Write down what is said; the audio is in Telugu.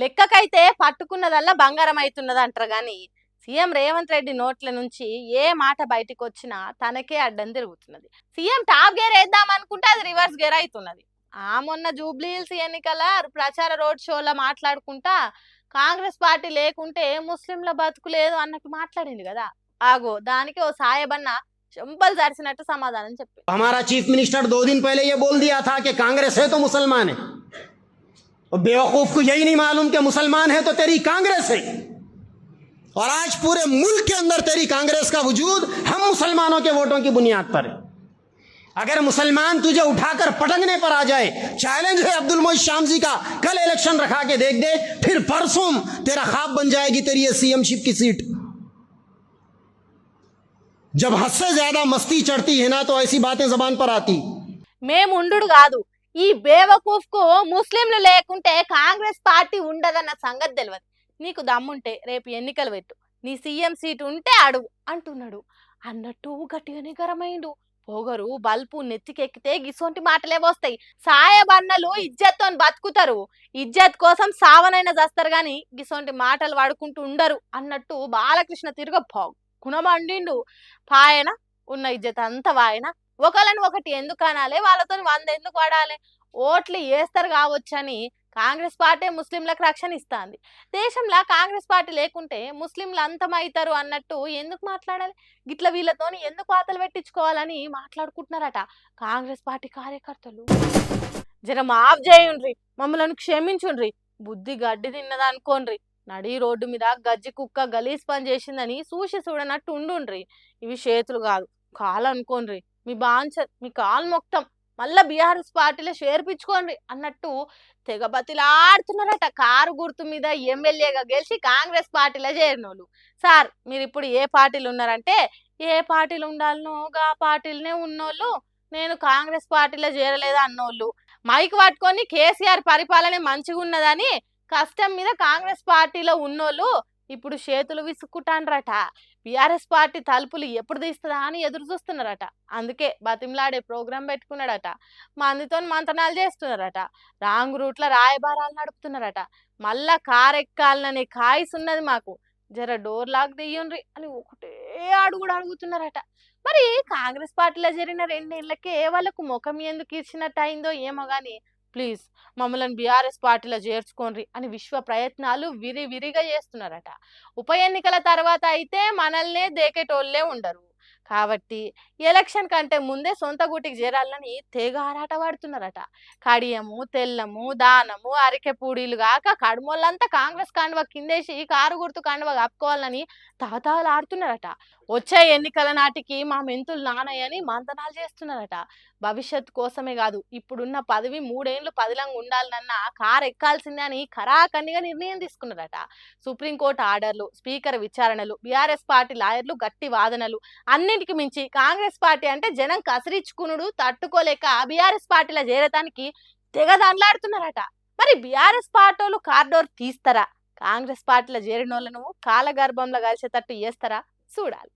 లెక్కకైతే పట్టుకున్నదల్లా బంగారం అవుతున్నది అంటారు గాని సీఎం రేవంత్ రెడ్డి నోట్ల నుంచి ఏ మాట బయటికి వచ్చినా తనకే అడ్డం తిరుగుతున్నది. సీఎం టాప్ గేర్ వేద్దాం అనుకుంటే అది రివర్స్ గేర్ అవుతున్నది. మొన్న జూబ్లీ హిల్స్ ఎన్నికల ప్రచార రోడ్ షోలో మాట్లాడుకుంటా కాంగ్రెస్ పార్టీ లేకుంటే ముస్లింల బతుకు లేదు అన్నట్టు మాట్లాడింది కదా. దానికి ఓ సాయబన్న చెంపలు జరిసినట్టు సమాధానం చెప్పి हमारा चीफ मिनिस्टर 2 दिन पहले ये बोल दिया था कि कांग्रेस है तो मुसलमान है, और बेवकूफ को यही नहीं मालूम कि मुसलमान है तो तेरी कांग्रेस है। और आज पूरे मुल्क के अंदर तेरी कांग्रेस का वजूद हम मुसलमानों के वोटों की बुनियाद पर है। अगर मुसलमान तुझे उठाकर पटकने पर आ जाए, चैलेंज है अब्दुल मोइज शाम जी का, कल इलेक्शन रखा के देख दे, फिर परसों तेरा ख्वाब बन जाएगी तेरी ये सीएमशिप की सीट। जब हद से ज्यादा मस्ती चढ़ती है ना तो ऐसी बातें जबान पर आती। మేముండు కాదు, ఈ బేవకూఫ్ కు ముస్లింలు లేకుంటే కాంగ్రెస్ పార్టీ ఉండదన్న సంగతి తెలియదు. నీకు దమ్ముంటే రేపు ఎన్నికలు పెట్టు, నీ సీఎం సీటు ఉంటే అడుగు అంటున్నాడు. అన్నట్టు గట్టిగానే గరమైండు. పొగరు బల్పు నెత్తికెక్కితే గిసొంటి మాటలే వస్తాయి. సాయబన్నలు ఇజ్జత్తో బతుకుతారు, ఇజ్జత్ కోసం సావనైనా చేస్తారు గాని గిసొంటి మాటలు వాడుకుంటూ ఉండరు అన్నట్టు బాలకృష్ణ తిరుగ గుణమండిండు. పాయన ఉన్న ఇజ్జత్ అంతా వాయన. ఒకళ్ళని ఒకటి ఎందుకు అనాలి, వాళ్ళతో 100 ఎందుకు పడాలి? ఓట్లు వేస్తారు కావచ్చని కాంగ్రెస్ పార్టీ ముస్లింలకు రక్షణ ఇస్తుంది. దేశంలో కాంగ్రెస్ పార్టీ లేకుంటే ముస్లింలు అంతమవుతారు అన్నట్టు ఎందుకు మాట్లాడాలి? గిట్ల వీళ్ళతోని ఎందుకు వాతలు పెట్టించుకోవాలని మాట్లాడుకుంటున్నారట కాంగ్రెస్ పార్టీ కార్యకర్తలు. జర మాఫ్ చేయుండ్రి, మమ్మల్ని క్షమించుండ్రి, బుద్ధి గడ్డి తిన్నదనుకోండ్రి, నడి రోడ్డు మీద గజ్జి కుక్క గలీజ్ పని చేసిందని చూసి చూడనట్టు ఉండుండ్రి. ఇవి చేతులు కాదు కాలు అనుకోండ్రి, మీ బాన్సర్ మీ కాలు మొక్తం, మళ్ళా బీఆర్ఎస్ పార్టీలో చేర్పించుకోండి అన్నట్టు తెగబతిలాడుతున్నారట. కారు గుర్తు మీద ఎమ్మెల్యేగా గెలిచి కాంగ్రెస్ పార్టీలో చేరినోళ్ళు. సార్ మీరు ఇప్పుడు ఏ పార్టీలు ఉన్నారంటే, ఏ పార్టీలు ఉండాలనో గా పార్టీలనే ఉన్నోళ్ళు, నేను కాంగ్రెస్ పార్టీలో చేరలేదు అన్నోళ్ళు. మైక్ పట్టుకొని కేసీఆర్ పరిపాలన మంచిగా ఉన్నదని కష్టం మీద కాంగ్రెస్ పార్టీలో ఉన్నోళ్ళు ఇప్పుడు చేతులు విసుక్కుంటాన్రట. బీఆర్ఎస్ పార్టీ తలుపులు ఎప్పుడు తీస్తుందా అని ఎదురు చూస్తున్నారట. అందుకే బతిమలాడే ప్రోగ్రాం పెట్టుకున్నాడట. మందితో మంతనాలు చేస్తున్నారట. రాంగ్ రూట్ల రాయబారాలు నడుపుతున్నారట. మళ్ళా కారెక్కాలనే కాయస్ ఉన్నది మాకు, జర డోర్ లాక్ దియ్యుండ్రి అని ఒకటే అడుగుడు అడుగుతున్నారట. మరి కాంగ్రెస్ పార్టీలో జరిగిన 2 ఏళ్లకే వాళ్ళకు ముఖం ఎందుకు ఇచ్చినట్టు అయిందో ఏమో గాని, ప్లీజ్ మమ్మల్ని బీఆర్ఎస్ పార్టీలో చేర్చుకోండి అని విశ్వ ప్రయత్నాలు విరివిరిగా చేస్తున్నారట. ఉప ఎన్నికల తర్వాత అయితే మనల్నే దేకేటోళ్లే ఉండరు కాబట్టి ఎలక్షన్ కంటే ముందే సొంత గుటికి చేరాలని తెగ ఆరాట పడుతున్నారట. కడియము తెల్లము దానము అరికె పూడీలు గాక కడుమోళ్ళంతా కాంగ్రెస్ కండువ కిందేసి కారు గుర్తు కండువ కప్పుకోవాలని తాతాలు ఆడుతున్నారట. వచ్చే ఎన్నికల నాటికి మా మెంతులు నానయ్యని మంతనాలు చేస్తున్నారట. భవిష్యత్తు కోసమే కాదు, ఇప్పుడున్న పదవి 3 ఏళ్ళు పదిలంగా ఉండాలన్నా కారు ఎక్కాల్సిందే అని ఖరాఖండిగా నిర్ణయం తీసుకున్నారట. సుప్రీంకోర్టు ఆర్డర్లు, స్పీకర్ విచారణలు, బీఆర్ఎస్ పార్టీ లాయర్లు గట్టి వాదనలు, అన్నింటికి మించి కాంగ్రెస్ పార్టీ అంటే జనం కసిరించుకునుడు తట్టుకోలేక బీఆర్ఎస్ పార్టీలో చేరటానికి తెగ దండలాడుతున్నారట. మరి బీఆర్ఎస్ పార్టీలు కార్డోర్ తీస్తారా? కాంగ్రెస్ పార్టీలో చేరినోళ్లను కాలగర్భంలో కలిసేటట్టు చేస్తారా? చూడాలి.